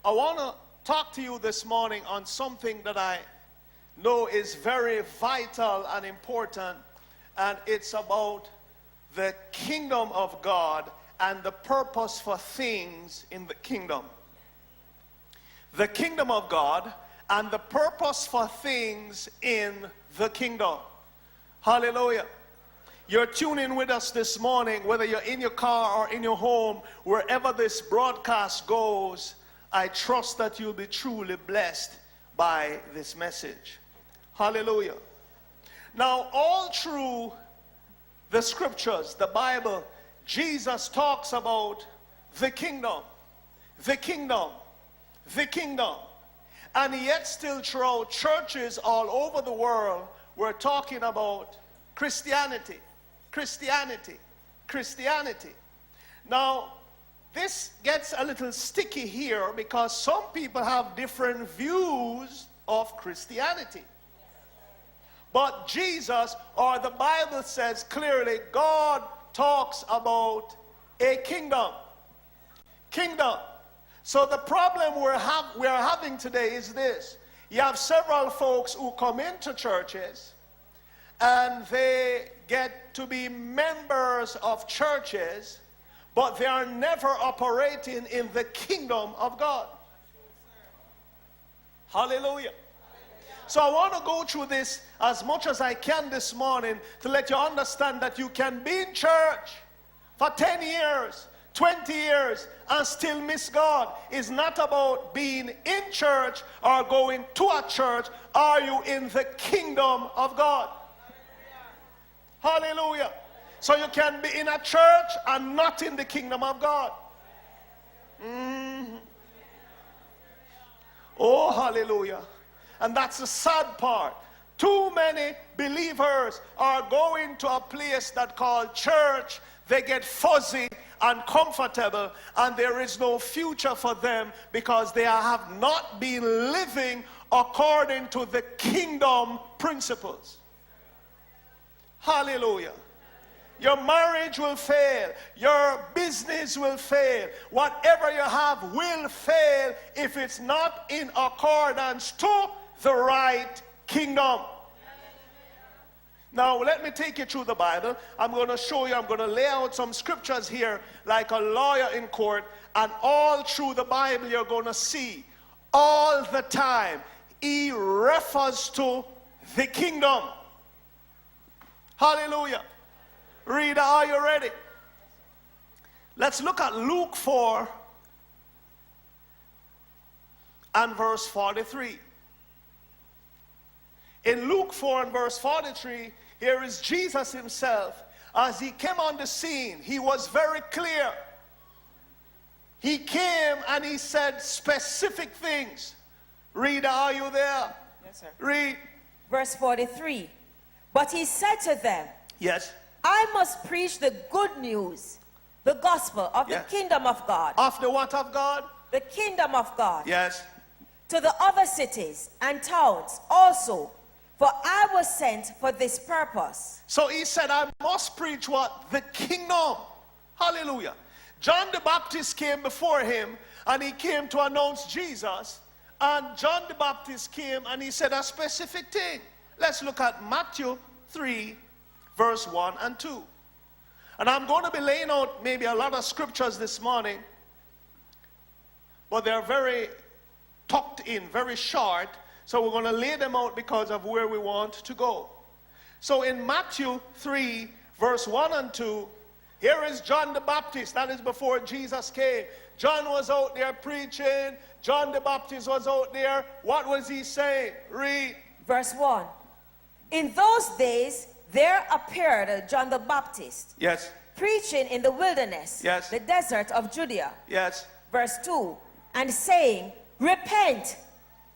I want to talk to you this morning on something that I know is very vital and important, and it's about the kingdom of God and the purpose for things in the kingdom. The kingdom of God and the purpose for things in the kingdom. Hallelujah. You're tuning with us this morning, whether you're in your car or in your home, wherever this broadcast goes. I trust that you'll be truly blessed by this message. Hallelujah. Now, all through the scriptures, the Bible, Jesus talks about the kingdom, the kingdom, the kingdom. And yet still throughout churches all over the world, we're talking about Christianity, Christianity, Christianity. Now, this gets a little sticky here because some people have different views of Christianity. But Jesus, or the Bible says clearly, God talks about a kingdom. Kingdom. So the problem we're having today is this. You have several folks who come into churches and they get to be members of churches, but they are never operating in the kingdom of God. Hallelujah. So I want to go through this as much as I can this morning to let you understand that you can be in church for 10 years, 20 years, and still miss God. It's not about being in church or going to a church. Are you in the kingdom of God? Hallelujah. So you can be in a church and not in the kingdom of God. Oh, hallelujah. And that's the sad part. Too many believers are going to a place that called church. They get fuzzy and comfortable, and there is no future for them because they have not been living according to the kingdom principles. Hallelujah. Your marriage will fail. Your business will fail. Whatever you have will fail if it's not in accordance to the right kingdom. Now, let me take you through the Bible. I'm going to show you, I'm going to lay out some scriptures here like a lawyer in court. And all through the Bible, you're going to see all the time, he refers to the kingdom. Hallelujah. Reader, are you ready? Let's look at Luke 4 and verse 43. In Luke 4 and verse 43, here is Jesus himself. As he came on the scene, he was very clear. He came and he said specific things. Reader, are you there? Yes, sir. Read. Verse 43. But he said to them, Yes. I must preach the good news, the gospel of the kingdom of God. Of the what of God? The kingdom of God. Yes. To the other cities and towns also, for I was sent for this purpose. So he said, I must preach what? The kingdom. Hallelujah. John the Baptist came before him, and he came to announce Jesus. And John the Baptist came and he said a specific thing. Let's look at Matthew 3, verse 1 and 2. And I'm going to be laying out maybe a lot of scriptures this morning, but they're very tucked in, very short. So we're going to lay them out because of where we want to go. So in Matthew 3, verse 1 and 2, here is John the Baptist. That is before Jesus came. John was out there preaching. John the Baptist was out there. What was he saying? Read. Verse 1. In those days, there appeared John the Baptist. Yes. Preaching in the wilderness. Yes. The desert of Judea. Yes. Verse 2. And saying, repent,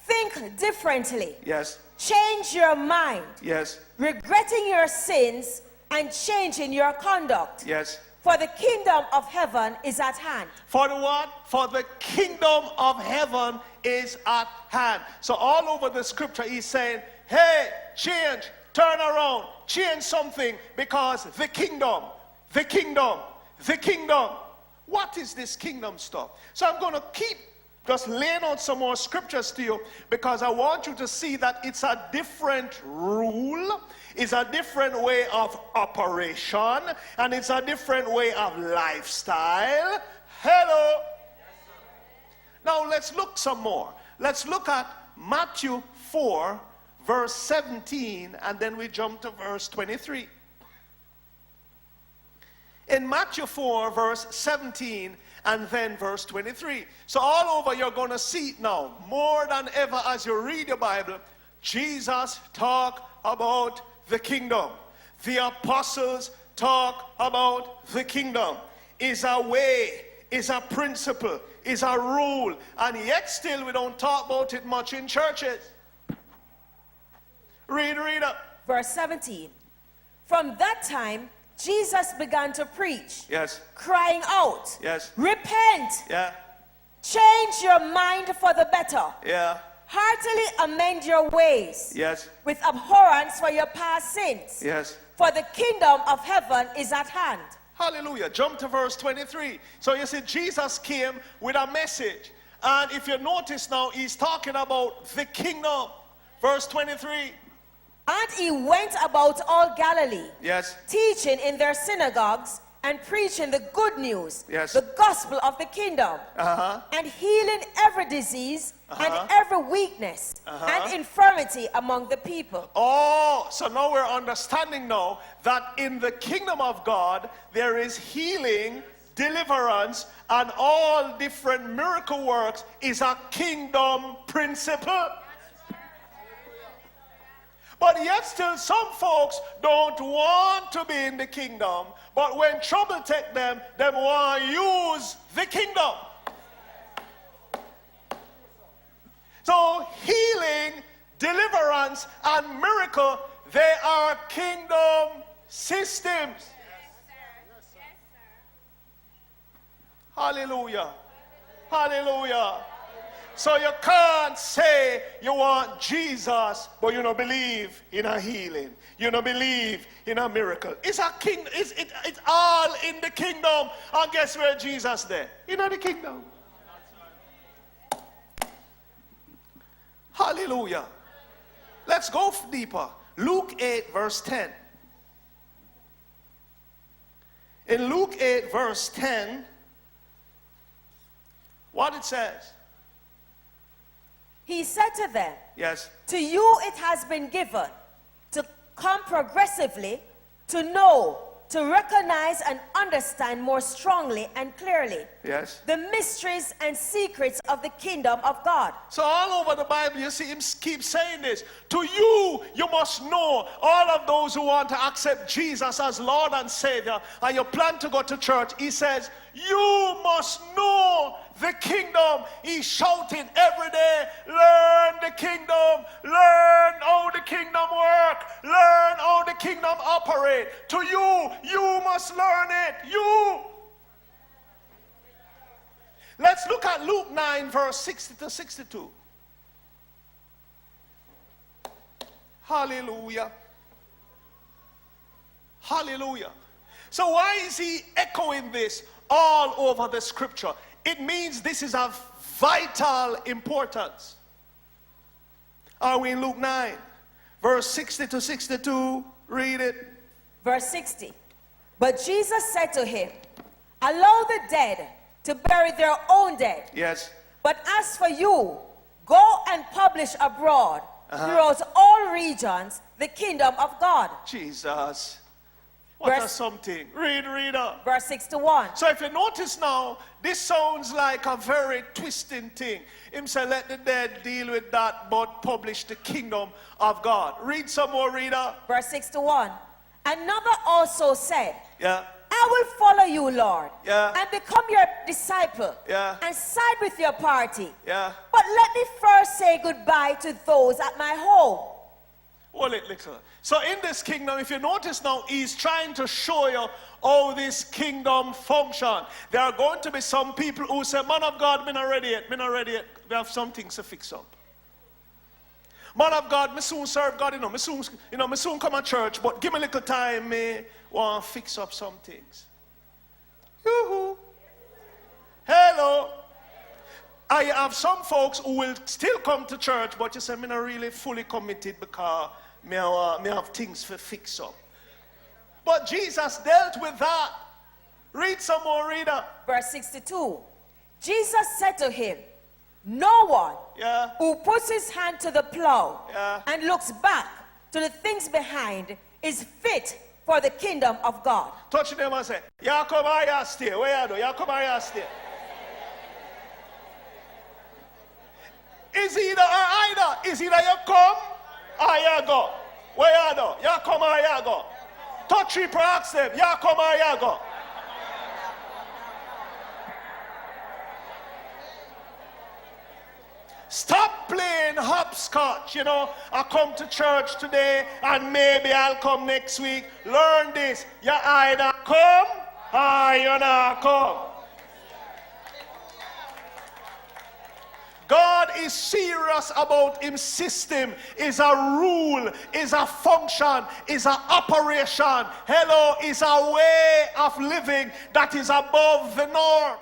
think differently. Yes. Change your mind. Yes. Regretting your sins and changing your conduct. Yes. For the kingdom of heaven is at hand. For the what? For the kingdom of heaven is at hand. So all over the scripture he's saying, hey, change, turn around, change something, because the kingdom, the kingdom, the kingdom. What is this kingdom stuff? So I'm going to keep just laying out some more scriptures to you because I want you to see that it's a different rule, it's a different way of operation, and it's a different way of lifestyle. Hello. Now let's look some more. Let's look at Matthew 4, verse 17, and then we jump to verse 23. In Matthew 4, verse 17, and then verse 23. So all over you're going to see it now. More than ever as you read your Bible, Jesus talk about the kingdom. The apostles talk about the kingdom. Is a way, is a principle, is a rule. And yet still we don't talk about it much in churches. Read up. Verse 17. From that time, Jesus began to preach, Yes. crying out, Yes. repent, Yeah. change your mind for the better, Yeah. heartily amend your ways, Yes. with abhorrence for your past sins, Yes. for the kingdom of heaven is at hand. Hallelujah. Jump to verse 23. So you see, Jesus came with a message. And if you notice now, he's talking about the kingdom. Verse 23. And he went about all Galilee, Yes. teaching in their synagogues and preaching the good news, Yes. the gospel of the kingdom, Uh-huh. and healing every disease and every weakness and infirmity among the people. Oh, so now we're understanding now that in the kingdom of God, there is healing, deliverance, and all different miracle works is a kingdom principle. But yet still some folks don't want to be in the kingdom. But when trouble take them, they want to use the kingdom. So healing, deliverance, and miracle, they are kingdom systems. Hallelujah. Hallelujah. So you can't say you want Jesus, but you don't believe in a healing. You don't believe in a miracle. It's a king. It's all in the kingdom. And guess where Jesus there? In the kingdom. Hallelujah. Let's go deeper. Luke 8, verse 10. In Luke 8, verse 10, what it says? He said to them, Yes. to you it has been given to come progressively, to know, to recognize and understand more strongly and clearly Yes. the mysteries and secrets of the kingdom of God. So all over the Bible, you see him keep saying this. To you, you must know, all of those who want to accept Jesus as Lord and Savior, and you plan to go to church, he says, you must know the kingdom. He's shouting every day, learn the kingdom, learn how the kingdom work, learn how the kingdom operate. To you, you must learn it. You. Let's look at Luke 9, verse 60 to 62. Hallelujah. Hallelujah. So why is he echoing this all over the scripture? It means this is of vital importance. Are we in Luke 9, verse 60 to 62? Read it. Verse 60. But Jesus said to him, allow the dead to bury their own dead. Yes. But as for you, go and publish abroad throughout all regions the kingdom of God. Jesus. What Verse- a something. Read up. Verse 61. So if you notice now, this sounds like a very twisting thing. Him say, let the dead deal with that, but publish the kingdom of God. Read some more, reader. Verse 61. Another also said, Yeah. I will follow you, Lord, Yeah. and become your disciple, Yeah. and side with your party. Yeah. But let me first say goodbye to those at my home. Hold it little. So in this kingdom, if you notice now, he's trying to show you how this kingdom function. There are going to be some people who say, man of God, me not ready yet. We have some things to fix up. Man of God, me soon serve God, me soon come to church, but give me a little time, me want to fix up some things. Yoo-hoo. Hello. I have some folks who will still come to church, but you say, I'm not really fully committed because me have things to fix up. But Jesus dealt with that. Read some more, reader. Verse 62. Jesus said to him, no one Yeah. who puts his hand to the plow Yeah. and looks back to the things behind is fit for the kingdom of God. Touch them and say, you come here, you stay. Where you do? You come here, you stay. Is either or either. Is either you come or you go. Where you do? You come or you go. Touch people, ask them. You come or you go. Stop playing hopscotch, I come to church today and maybe I'll come next week. Learn this. You either come or you not come. God is serious about his system, is a rule, is a function, is an operation. Hello, is a way of living that is above the norm.